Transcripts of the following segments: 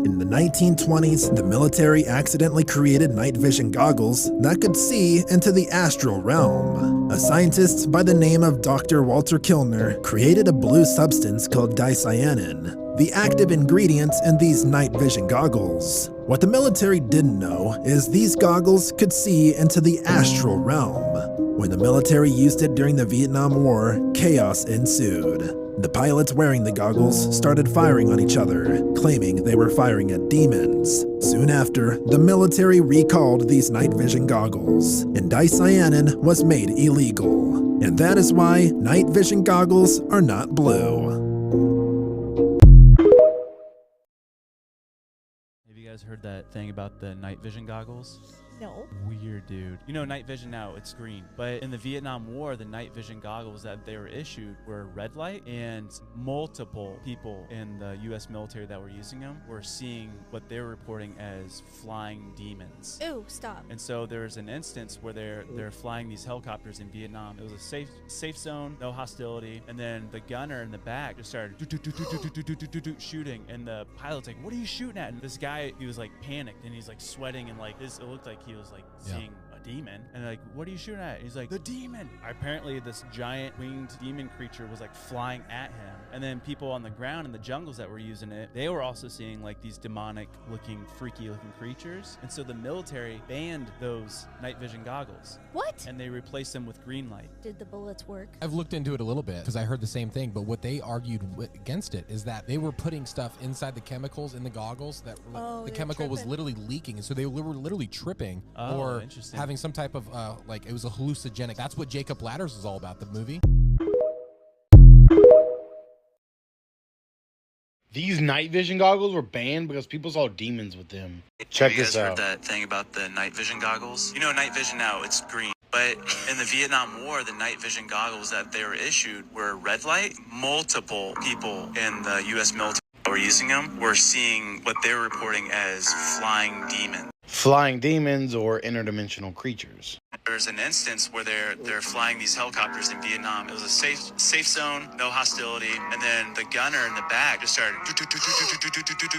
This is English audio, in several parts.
In the 1920s, the military accidentally created night vision goggles that could see into the astral realm. A scientist by the name of Dr. Walter Kilner created a blue substance called dicyanin, the active ingredient in these night vision goggles. What the military didn't know is these goggles could see into the astral realm. When the military used it during the Vietnam War, chaos ensued. The pilots wearing the goggles started firing on each other, claiming they were firing at demons. Soon after, the military recalled these night vision goggles, and dicyanin was made illegal. And that is why night vision goggles are not blue. Have you guys heard that thing about the night vision goggles? No. Weird, dude. You know, night vision now, it's green. But in the Vietnam War, the night vision goggles that they were issued were red light, and multiple people in the U.S. military that were using them were seeing what they were reporting as flying demons. Ooh, stop. And so there's an instance where they're flying these helicopters in Vietnam. It was a safe zone, no hostility, and then the gunner in the back just started shooting, and the pilot's like, "What are you shooting at?" And this guy, he was like panicked, and he's like sweating, and like this, it looked like he was like seeing a demon, and they're like, "What are you shooting at?" He's like, "The demon." Apparently this giant winged demon creature was like flying at him, and then people on the ground in the jungles that were using it, they were also seeing like these demonic looking, freaky looking creatures. And so the military banned those night vision goggles. What? And they replaced them with green light. Did the bullets work? I've looked into it a little bit because I heard the same thing, but what they argued against it is that they were putting stuff inside the chemicals in the goggles that the chemical was literally leaking, and so they were literally tripping or having some type of like it was a hallucinogenic. That's what Jacob Ladders is all about, the movie. These night vision goggles were banned because people saw demons with them. Check this out. Have you guys heard that thing about the night vision goggles? You know, night vision now, it's green. But in the Vietnam War, the night vision goggles that they were issued were red light. Multiple people in the U.S. military that were using them were seeing what they were reporting as flying demons. Flying demons or interdimensional creatures. There's an instance where they're flying these helicopters in Vietnam. It was a safe zone, no hostility, and then the gunner in the back just started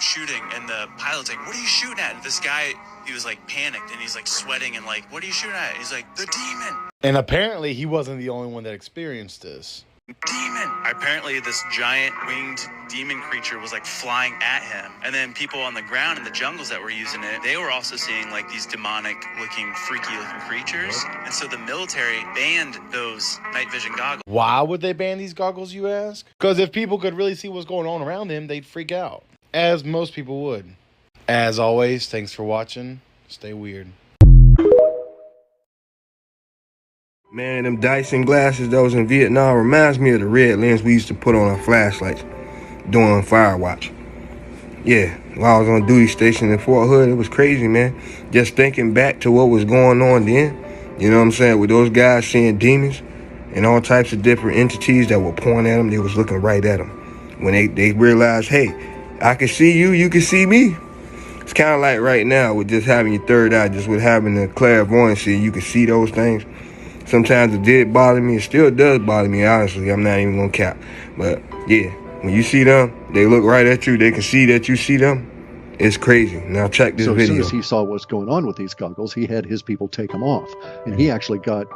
shooting, and the pilot's like, "What are you shooting at?" And this guy, he was like panicked, and he's like sweating, and like, "What are you shooting at?" He's like, "The demon." And apparently he wasn't the only one that experienced this. Demon. Apparently this giant winged demon creature was like flying at him, and then people on the ground in the jungles that were using it, they were also seeing like these demonic looking, freaky looking creatures. And so the military banned those night vision goggles. Why would they ban these goggles, you ask? Because if people could really see what's going on around them, they'd freak out, as most people would. As always, thanks for watching. Stay weird. Man, them Dyson glasses that was in Vietnam reminds me of the red lens we used to put on our flashlights during fire watch. Yeah, while I was on duty station in Fort Hood, it was crazy, man. Just thinking back to what was going on then, you know what I'm saying, with those guys seeing demons and all types of different entities that were pointing at them, they was looking right at them. When they realized, hey, I can see you, you can see me. It's kind of like right now with just having your third eye, just with having the clairvoyancy, you can see those things. Sometimes it did bother me. It still does bother me, honestly. I'm not even going to cap. But, yeah, when you see them, they look right at you. They can see that you see them. It's crazy. Now check this video. As soon as he saw what's going on with these goggles, he had his people take them off. And he actually got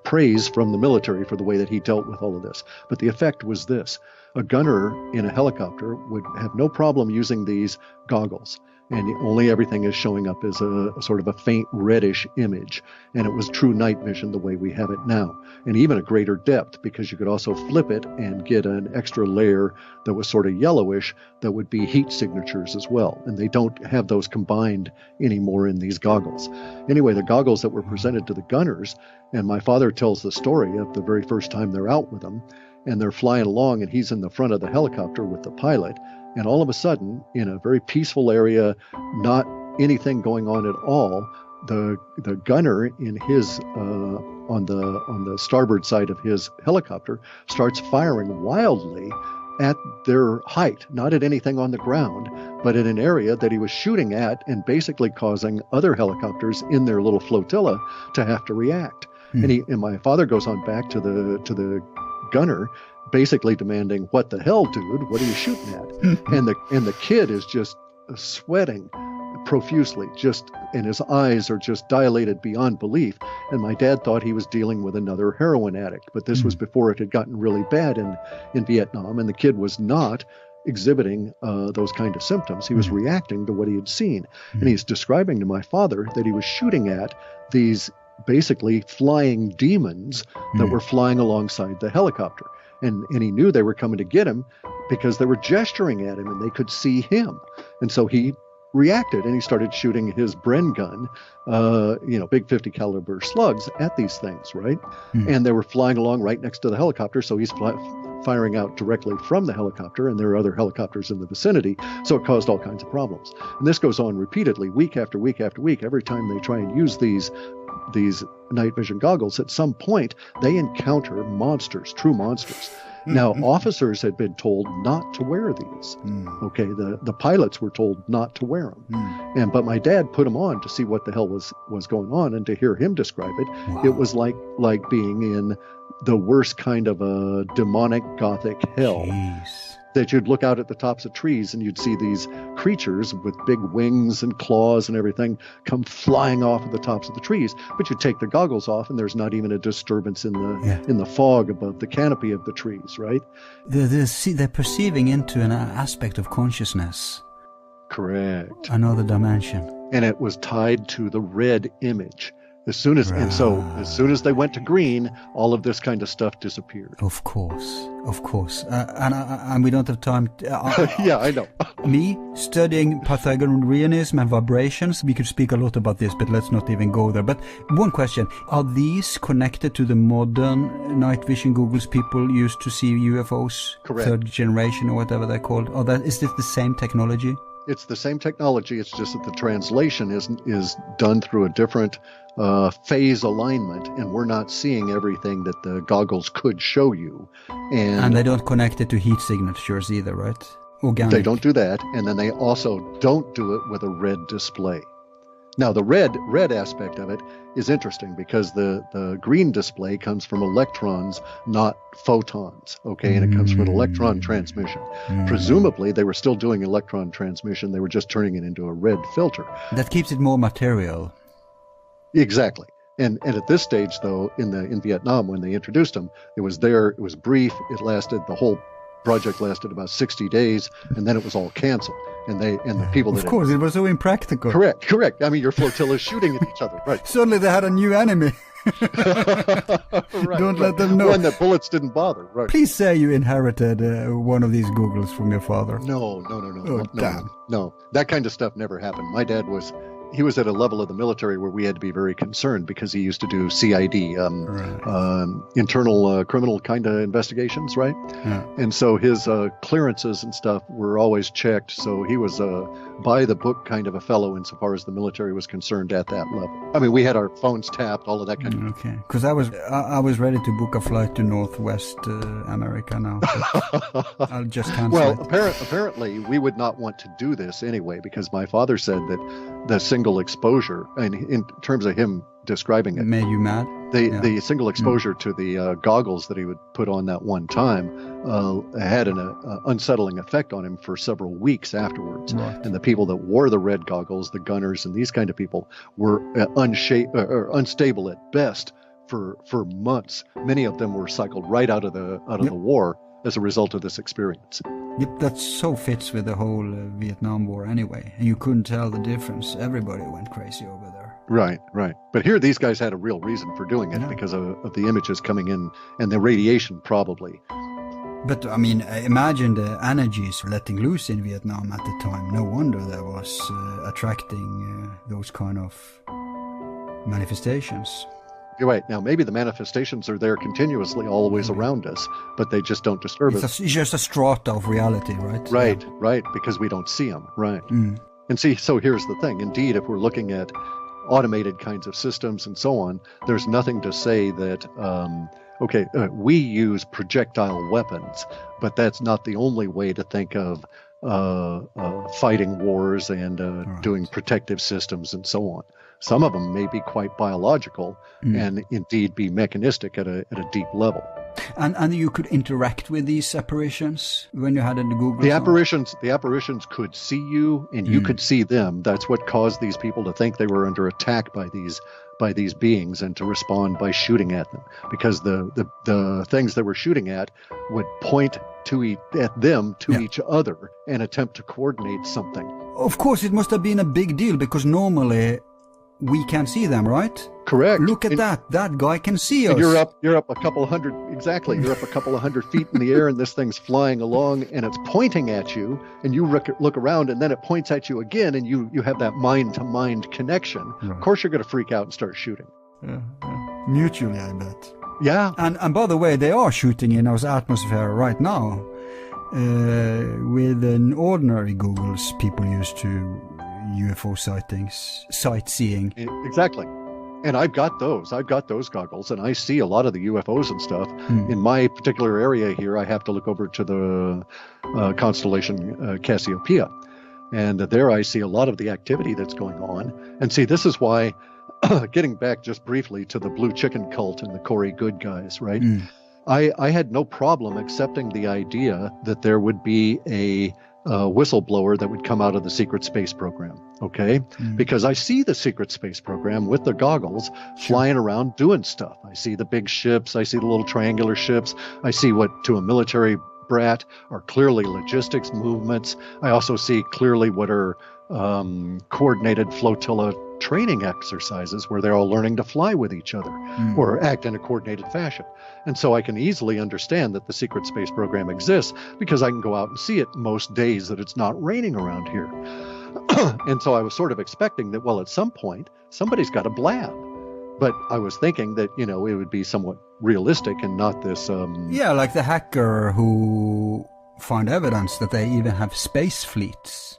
praise from the military for the way that he dealt with all of this. But the effect was this. A gunner in a helicopter would have no problem using these goggles. And only everything is showing up as a sort of a faint reddish image. And it was true night vision the way we have it now. And even a greater depth, because you could also flip it and get an extra layer that was sort of yellowish that would be heat signatures as well. And they don't have those combined anymore in these goggles. Anyway, the goggles that were presented to the gunners, and my father tells the story of the very first time they're out with them, and they're flying along and he's in the front of the helicopter with the pilot. And all of a sudden, in a very peaceful area, not anything going on at all, the gunner in his on the starboard side of his helicopter starts firing wildly at their height, not at anything on the ground, but at an area that he was shooting at, and basically causing other helicopters in their little flotilla to have to react. And my father goes on back to the gunner basically demanding, "What the hell, dude? What are you shooting at?" and the kid is just sweating profusely, and his eyes are just dilated beyond belief. And my dad thought he was dealing with another heroin addict, but this was before it had gotten really bad in Vietnam, and the kid was not exhibiting those kind of symptoms. He was reacting to what he had seen. And he's describing to my father that he was shooting at these basically flying demons that were flying alongside the helicopter. And he knew they were coming to get him because they were gesturing at him and they could see him. And so he reacted and he started shooting his Bren gun, big 50 caliber slugs at these things, right? And they were flying along right next to the helicopter. So he's firing out directly from the helicopter, and there are other helicopters in the vicinity. So it caused all kinds of problems. And this goes on repeatedly, week after week after week. Every time they try and use these night vision goggles, at some point they encounter monsters, true monsters. Now, officers had been told not to wear these. Okay, the pilots were told not to wear them. But my dad put them on to see what the hell was going on, and to hear him describe it, it was like being in the worst kind of a demonic gothic hell. That you'd look out at the tops of trees and you'd see these creatures with big wings and claws and everything come flying off of the tops of the trees. But you take the goggles off and there's not even a disturbance in the fog above the canopy of the trees, right? They're perceiving into an aspect of consciousness. Correct. Another dimension. And it was tied to the red image. As soon as they went to green, all of this kind of stuff disappeared. Of course. And we don't have time. Yeah, I know. Me studying Pythagoreanism and vibrations, we could speak a lot about this, but let's not even go there. But one question: are these connected to the modern night vision goggles people used to see UFOs? Correct. Third generation or whatever they're called. Is this the same technology? It's the same technology. It's just that the translation is done through a different phase alignment, and we're not seeing everything that the goggles could show you. And they don't connect it to heat signatures either, right? Organic. They don't do that, and then they also don't do it with a red display. Now, the red aspect of it is interesting because the green display comes from electrons, not photons, okay? And it comes from an electron transmission. Presumably, they were still doing electron transmission. They were just turning it into a red filter. That keeps it more material. Exactly. And at this stage, though, in Vietnam, when they introduced them, it was brief. The whole project lasted about 60 days, and then it was all canceled. And the people that... Of course, it was so impractical. Correct. I mean, your flotilla is shooting at each other, right? Suddenly they had a new enemy. Right, Don't let them know. One that bullets didn't bother, right? Please say you inherited one of these goggles from your father. No. Oh, damn. No, that kind of stuff never happened. My dad he was at a level of the military where we had to be very concerned because he used to do CID, internal criminal kind of investigations, right? Yeah. And so his clearances and stuff were always checked. So he was by the book kind of a fellow insofar as the military was concerned at that level. I mean, we had our phones tapped, all of that kind of stuff. Okay, because I was ready to book a flight to Northwest America now. I'll just cancel Well, it. apparently we would not want to do this anyway, because my father said that the single exposure, and in terms of him describing it, Made you mad? the single exposure to the goggles that he would put on that one time had an unsettling effect on him for several weeks afterwards. Right. And the people that wore the red goggles, the gunners and these kind of people, were unstable at best for months. Many of them were cycled right out of the war as a result of this experience. That so fits with the whole Vietnam War anyway. And you couldn't tell the difference. Everybody went crazy over there. Right. But here these guys had a real reason for doing it because of the images coming in and the radiation probably. But, I mean, imagine the energies letting loose in Vietnam at the time. No wonder that was attracting those kind of manifestations. You're right. Now, maybe the manifestations are there continuously always around us, but they just don't disturb us. It's just a strata of reality, right? Right, because we don't see them, right. And see, so here's the thing. Indeed, if we're looking at automated kinds of systems and so on, there's nothing to say that, we use projectile weapons, but that's not the only way to think of fighting wars and doing protective systems and so on. Some of them may be quite biological and indeed be mechanistic at a deep level. And you could interact with these apparitions when you had in the Google. The apparitions could see you, and you could see them. That's what caused these people to think they were under attack by these beings, and to respond by shooting at them, because the things they were shooting at would point at them to each other and attempt to coordinate something. Of course, it must have been a big deal, because normally we can't see them, right? Correct. Look at that. That guy can see us. You're up a couple of hundred, exactly. You're up a couple of 100 feet in the air, and this thing's flying along, and it's pointing at you, and you look around, and then it points at you again, and you have that mind-to-mind connection. Right. Of course, you're going to freak out and start shooting. Mutually, I bet. Yeah. And by the way, they are shooting in our atmosphere right now. With an ordinary Googles, people used to UFO sightseeing. Exactly. And I've got those goggles, and I see a lot of the UFOs and stuff. In my particular area here, I have to look over to the constellation Cassiopeia, and there I see a lot of the activity that's going on. And see, this is why, getting back just briefly to the blue chicken cult and the Corey Good guys, right? I had no problem accepting the idea that there would be a whistleblower that would come out of the secret space program, okay? Because I see the secret space program with the goggles flying around doing stuff. I see the big ships, I see the little triangular ships, I see what to a military brat are clearly logistics movements. I also see clearly what are coordinated flotilla training exercises where they're all learning to fly with each other or act in a coordinated fashion. And so I can easily understand that the secret space program exists, because I can go out and see it most days that it's not raining around here. And so I was sort of expecting that, well, at some point, somebody's got a blab. But I was thinking that, it would be somewhat realistic and not this... Yeah, like the hacker who found evidence that they even have space fleets.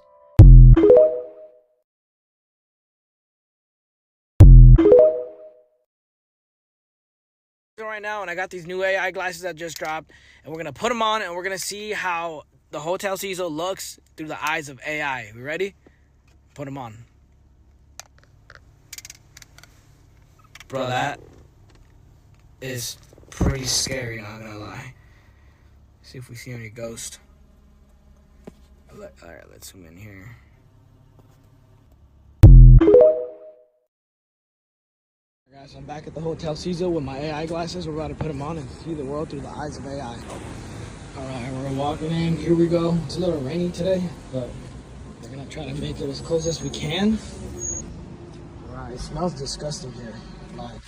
Right now, and I got these new AI glasses that just dropped, and we're gonna put them on, and we're gonna see how the Hotel Cecil looks through the eyes of AI. We ready? Put them on. Bro, that is pretty scary, not gonna lie. See if we see any ghosts. Alright, let's zoom in here. Guys, I'm back at the Hotel Cecil with my AI glasses. We're about to put them on and see the world through the eyes of AI. Alright, we're walking in. Here we go. It's a little rainy today, but we're gonna try to make it as close as we can. Alright, it smells disgusting here. Like,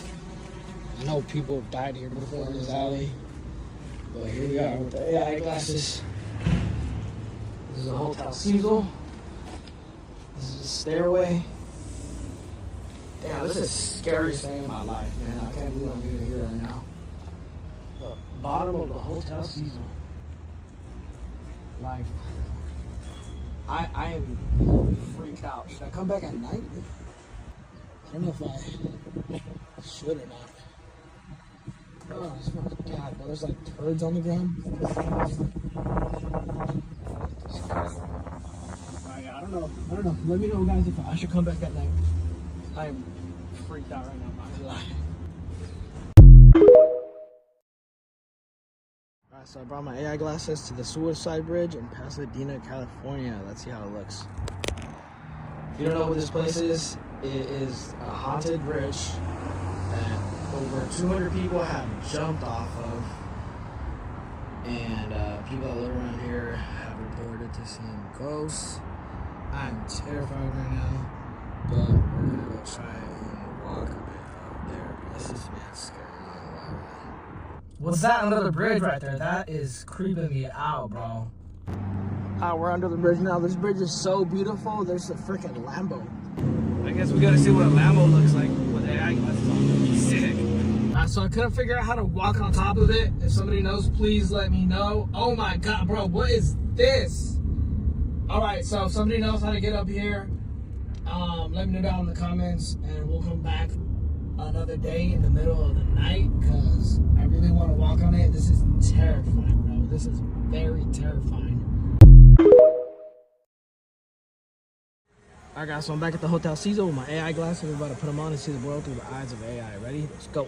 I know people have died here before in this alley, but here we are with the AI glasses. This is the Hotel Cecil. This is the stairway. Damn, this is the scariest thing in my life, man. I can't believe I'm even here right now. The bottom of the Hotel Cecil. Like, I am freaked out. Should I come back at night? I don't know if I should or not. Oh, this smells bad, bro. There's like turds on the ground. I don't know. Let me know, guys, if I should come back at night. I am freaked out right now, I'm not gonna lie. Alright, so I brought my AI glasses to the Suicide Bridge in Pasadena, California. Let's see how it looks. If you don't know what this place is, it is a haunted bridge that over 200 people have jumped off of. And people that live around here have reported to seeing ghosts. I'm terrified right now. But we're gonna go try and walk a bit out there. This is scary. What's that under the bridge right there? That is creeping me out, bro. We're under the bridge now. This bridge is so beautiful. There's a freaking Lambo. I guess we gotta see what a Lambo looks like with AI glasses on. Sick. So I couldn't figure out how to walk on top of it. If somebody knows, please let me know. Oh my god, bro, what is this? Alright, so if somebody knows how to get up here, let me know down in the comments, and we'll come back another day in the middle of the night, because I really want to walk on it. This is terrifying, bro. This is very terrifying. Alright guys, so I'm back at the Hotel Cecil with my AI glasses. We're about to put them on and see the world through the eyes of AI. Ready? Let's go.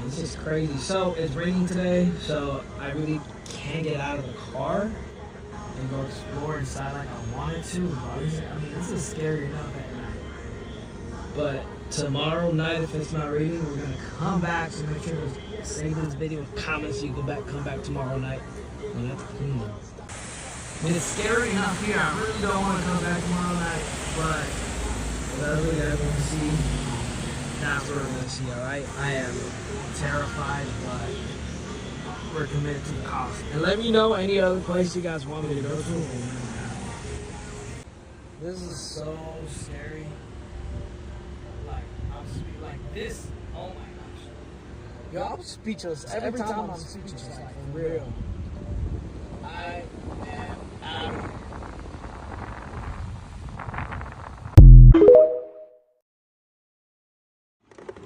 This is crazy. So it's raining today, so I really can't get out of the car and go explore inside like I wanted to. I mean, this is scary enough at night. But tomorrow night, if it's not raining, we're gonna come back. So make sure to save this video with comments so you come back tomorrow night. And that's cool. I mean, it's scary enough here. I really don't want to come back tomorrow night, but whatever you guys want to see, that's what we're gonna see. All right, I am terrified, but we're committed to the cause. And let me know any other place you guys want me to go to. This is so scary. Like this. Oh my gosh. Yo, I'm speechless. Every time I'm speechless. Like for real. I am out.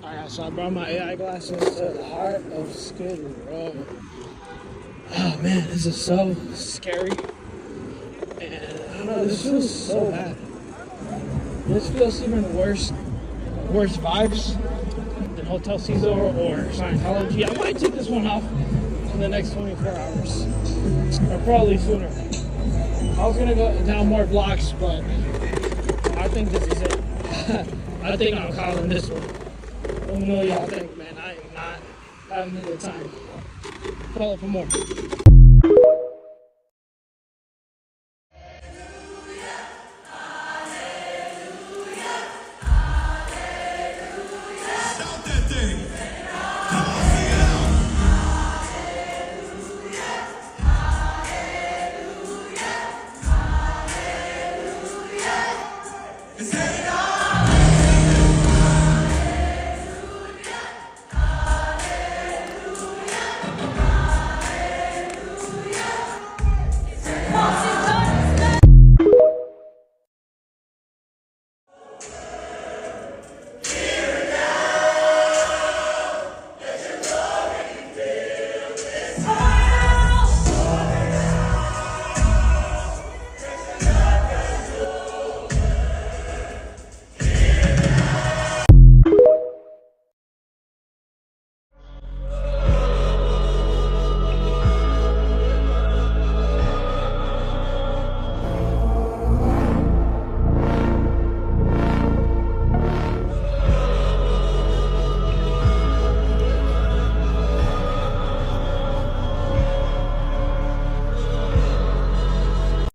Alright, so I brought my AI glasses to the heart of Skid Row. Oh man, this is so scary. And I don't know, this feels so bad. This feels even worse vibes than Hotel Caesar or Scientology. I might take this one off in the next 24 hours. Or probably sooner. I was gonna go down more blocks, but I think this is it. I think I'm calling this one. Let me know what y'all think, man. I am not having a good time. Call it for more. Oh!